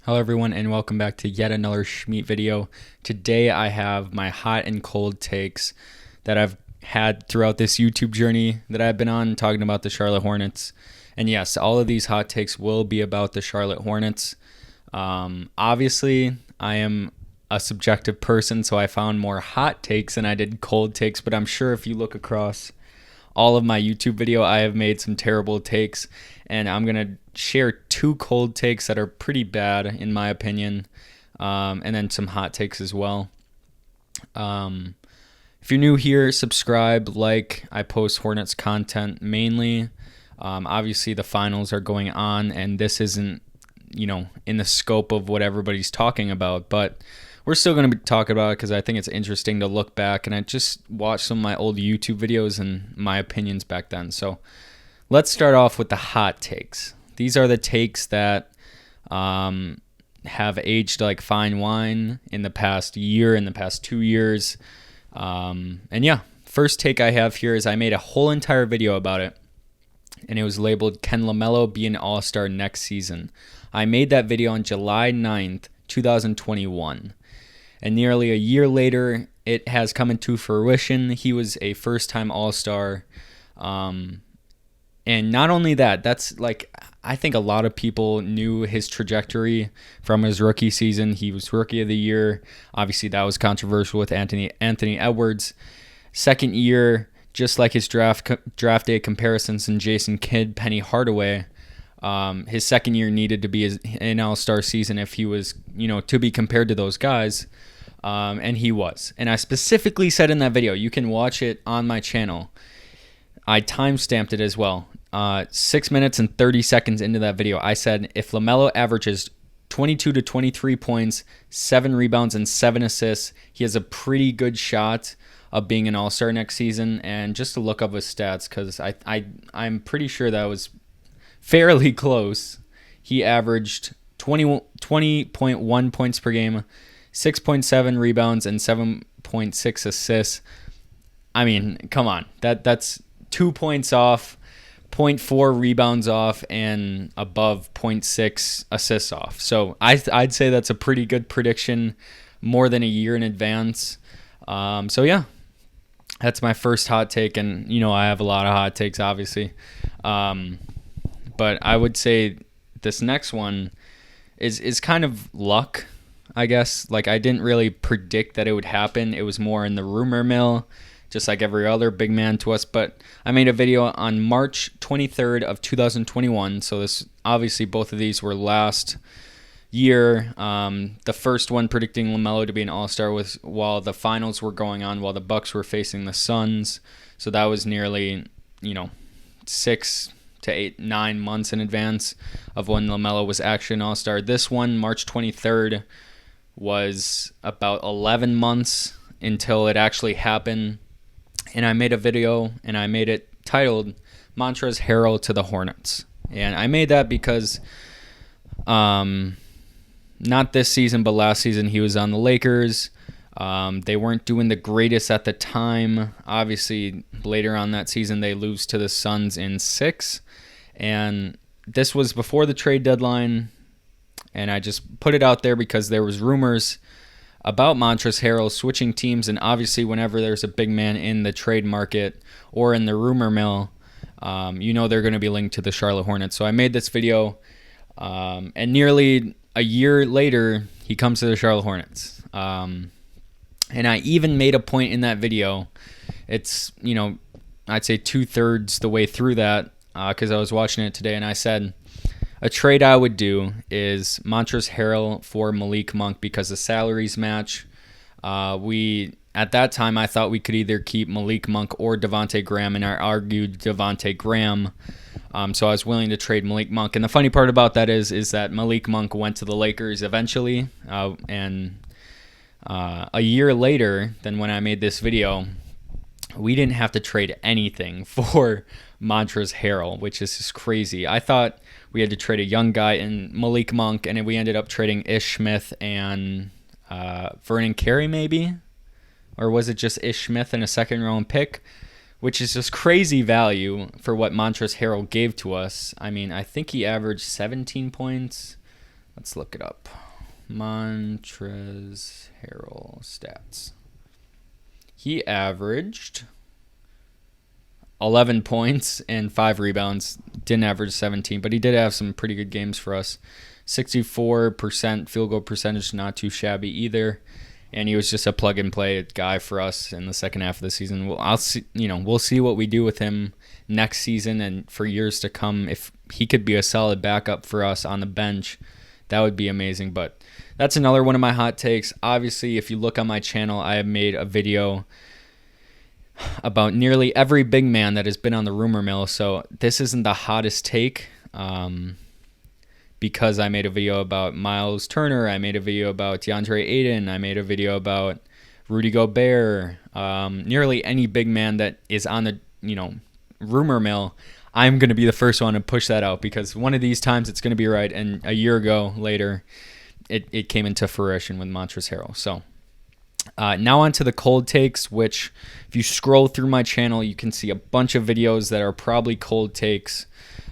Hello everyone and welcome back to yet another Schmeat video. Today I have my hot and cold takes that I've had throughout this YouTube journey that I've been on talking about the Charlotte Hornets. And yes, all of these hot takes will be about the Charlotte Hornets. Obviously, I am a subjective person, so I found more hot takes than I did cold takes, but I'm sure if you look across all of my YouTube video, I have made some terrible takes, and I'm going to share two cold takes that are pretty bad in my opinion, and then some hot takes as well. If you're new here, subscribe, like. I post Hornets content mainly. Obviously, the finals are going on, and this isn't, in the scope of what everybody's talking about, but we're still going to be talking about it because I think it's interesting to look back, and I just watched some of my old YouTube videos and my opinions back then. So let's start off with the hot takes. These are the takes that have aged like fine wine in the past year, in the past 2 years. First take I have here is I made a whole entire video about it, and it was labeled, "Can LaMelo be an All-Star next season?" I made that video on July 9th, 2021. And nearly a year later, it has come into fruition. He was a first-time All-Star. And not only that, that's like, I think a lot of people knew his trajectory from his rookie season. He was Rookie of the Year. Obviously, that was controversial with Anthony Edwards. Second year, just like his draft day comparisons in Jason Kidd, Penny Hardaway, his second year needed to be an all-star season if he was, to be compared to those guys, and he was. And I specifically said in that video, you can watch it on my channel, I timestamped it as well. 6 minutes and 30 seconds into that video, I said if LaMelo averages 22 to 23 points, 7 rebounds, and 7 assists, he has a pretty good shot of being an all-star next season. And just to look up his stats, because I'm pretty sure that was fairly close. He averaged 20.1 points per game, 6.7 rebounds, and 7.6 assists. I mean, come on. That's 2 points off, 0.4 rebounds off, and above 0.6 assists off. So I'd say that's a pretty good prediction, more than a year in advance. That's my first hot take, and I have a lot of hot takes, obviously. But I would say this next one is kind of luck, I guess. Like, I didn't really predict that it would happen. It was more in the rumor mill, just like every other big man to us. But I made a video on March 23rd of 2021. So this, obviously, both of these were last year. The first one predicting LaMelo to be an all-star was while the finals were going on, while the Bucks were facing the Suns. So that was nearly, 6 to 8, 9 months in advance of when LaMelo was actually an all-star. This one, March 23rd, was about 11 months until it actually happened. And I made a video, and I made it titled Montrezl Harrell to the Hornets. And I made that because not this season, but last season he was on the Lakers. They weren't doing the greatest at the time. Obviously, later on that season, they lose to the Suns in 6. And this was before the trade deadline. And I just put it out there because there was rumors about Montrezl Harrell switching teams. And obviously, whenever there's a big man in the trade market or in the rumor mill, they're going to be linked to the Charlotte Hornets. So I made this video. And nearly a year later, he comes to the Charlotte Hornets. And I even made a point in that video. It's, I'd say 2/3 the way through that, because I was watching it today, and I said a trade I would do is Montrezl Harrell for Malik Monk because the salaries match. At that time, I thought we could either keep Malik Monk or Devontae Graham, and I argued Devontae Graham. So I was willing to trade Malik Monk. And the funny part about that is that Malik Monk went to the Lakers eventually. And a year later than when I made this video, we didn't have to trade anything for Montrezl Harrell, which is just crazy. I thought we had to trade a young guy in Malik Monk, and we ended up trading Ish Smith and Vernon Carey maybe? Or was it just Ish Smith and a second-round pick? Which is just crazy value for what Montrezl Harrell gave to us. I mean, I think he averaged 17 points, Let's look it up. Montrezl Harrell stats. He averaged 11 points and 5 rebounds. Didn't average 17, but he did have some pretty good games for us. 64% field goal percentage, not too shabby either. And he was just a plug and play guy for us in the second half of the season. We'll see what we do with him next season and for years to come. If he could be a solid backup for us on the bench, that would be amazing. But that's another one of my hot takes. Obviously, if you look on my channel, I have made a video about nearly every big man that has been on the rumor mill. So this isn't the hottest take because I made a video about Miles Turner. I made a video about DeAndre Ayton. I made a video about Rudy Gobert. Nearly any big man that is on the rumor mill, I'm going to be the first one to push that out because one of these times it's going to be right. And a year ago later, it came into fruition with Montrezl Harrell. So now on to the cold takes, which if you scroll through my channel, you can see a bunch of videos that are probably cold takes.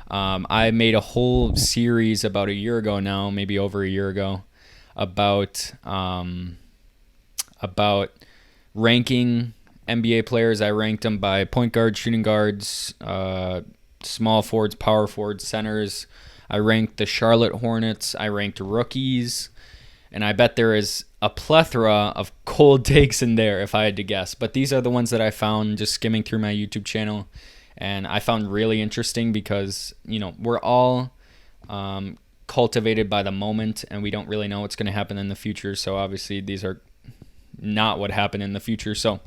I made a whole series about a year ago now, maybe over a year ago, about ranking NBA players. I ranked them by point guards, shooting guards, small forwards, power forwards, centers. I ranked the Charlotte Hornets. I ranked rookies. And I bet there is a plethora of cold takes in there if I had to guess. But these are the ones that I found just skimming through my YouTube channel. And I found really interesting because, we're all cultivated by the moment and we don't really know what's going to happen in the future. So obviously these are not what happened in the future. So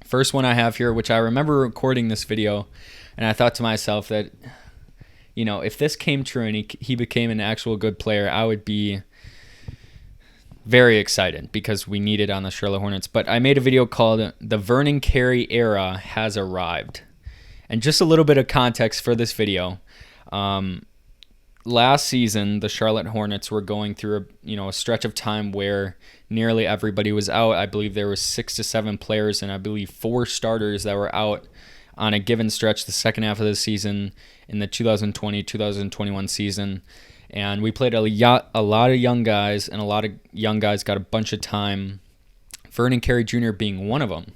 first one I have here, which I remember recording this video, and I thought to myself that, if this came true and he became an actual good player, I would be very excited because we need it on the Charlotte Hornets. But I made a video called "The Vernon Carey Era Has Arrived." And just a little bit of context for this video. Last season, the Charlotte Hornets were going through a stretch of time where nearly everybody was out. I believe there was 6 to 7 players and I believe 4 starters that were out on a given stretch the second half of the season in the 2020-2021 season. And we played a lot of young guys, and a lot of young guys got a bunch of time, Vernon Carey Jr. being one of them.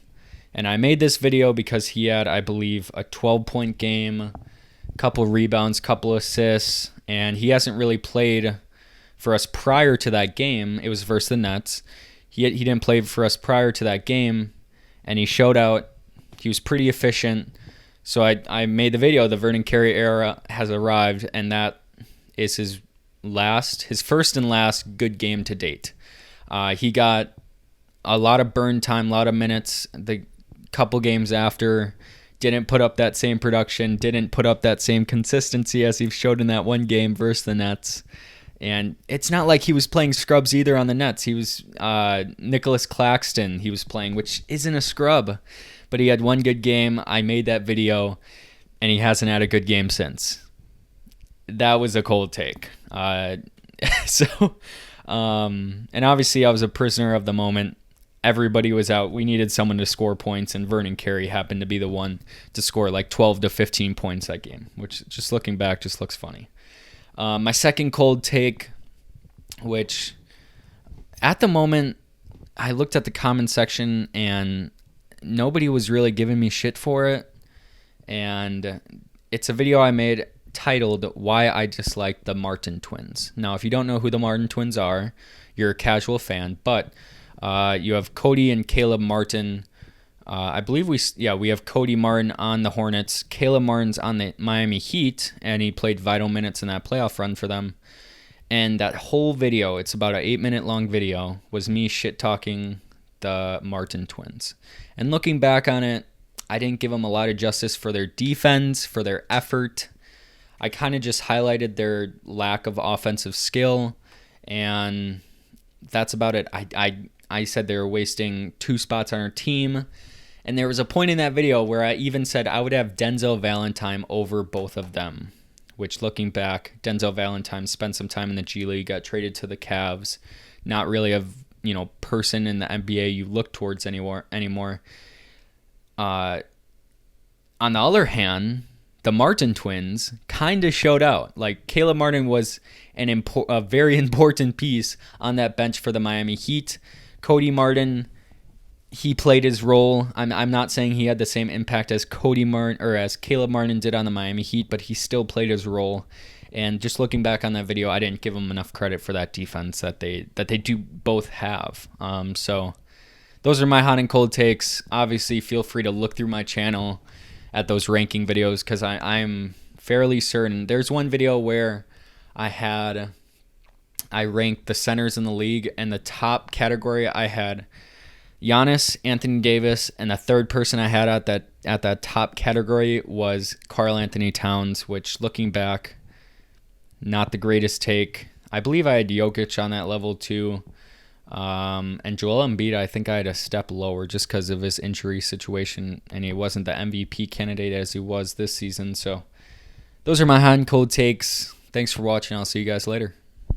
And I made this video because he had, I believe, a 12-point game, couple rebounds, couple assists, and he hasn't really played for us prior to that game. It was versus the Nets. He didn't play for us prior to that game, and he showed out. He was pretty efficient. So I made the video, "The Vernon Carey Era Has Arrived," and that is his first and last good game to date. He got a lot of burn time, a lot of minutes. The couple games after, didn't put up that same production, didn't put up that same consistency as he showed in that one game versus the Nets. And it's not like he was playing scrubs either on the Nets. He was Nicholas Claxton he was playing, which isn't a scrub. But he had one good game. I made that video, and he hasn't had a good game since. That was a cold take. And obviously I was a prisoner of the moment. Everybody was out. We needed someone to score points, and Vernon Carey happened to be the one to score like 12 to 15 points that game, which just looking back just looks funny. My second cold take, which at the moment I looked at the comment section and nobody was really giving me shit for it. And it's a video I made titled "Why I Dislike the Martin Twins." Now, if you don't know who the Martin Twins are, you're a casual fan, but you have Cody and Caleb Martin. I believe we have Cody Martin on the Hornets. Caleb Martin's on the Miami Heat, and he played vital minutes in that playoff run for them. And that whole video, it's about an 8-minute long video, was me shit-talking the Martin Twins. And looking back on it, I didn't give them a lot of justice for their defense, for their effort. I kind of just highlighted their lack of offensive skill, and that's about it. I said they were wasting 2 spots on our team, and there was a point in that video where I even said I would have Denzel Valentine over both of them, which looking back, Denzel Valentine spent some time in the G League, got traded to the Cavs, not really a person in the NBA you look towards anymore. On the other hand, the Martin twins kind of showed out. Like, Caleb Martin was a very important piece on that bench for the Miami Heat. Cody Martin, he played his role. I'm not saying he had the same impact as as Caleb Martin did on the Miami Heat, but he still played his role. And just looking back on that video, I didn't give him enough credit for that defense that they do both have. So those are my hot and cold takes. Obviously, feel free to look through my channel at those ranking videos, because I'm fairly certain. There's one video where I ranked the centers in the league, and the top category I had Giannis, Anthony Davis, and the third person I had at that top category was Karl Anthony Towns, which, looking back, not the greatest take. I believe I had Jokic on that level too. And Joel Embiid, I think I had a step lower just because of his injury situation, and he wasn't the MVP candidate as he was this season. So those are my hot and cold takes. Thanks for watching. I'll see you guys later.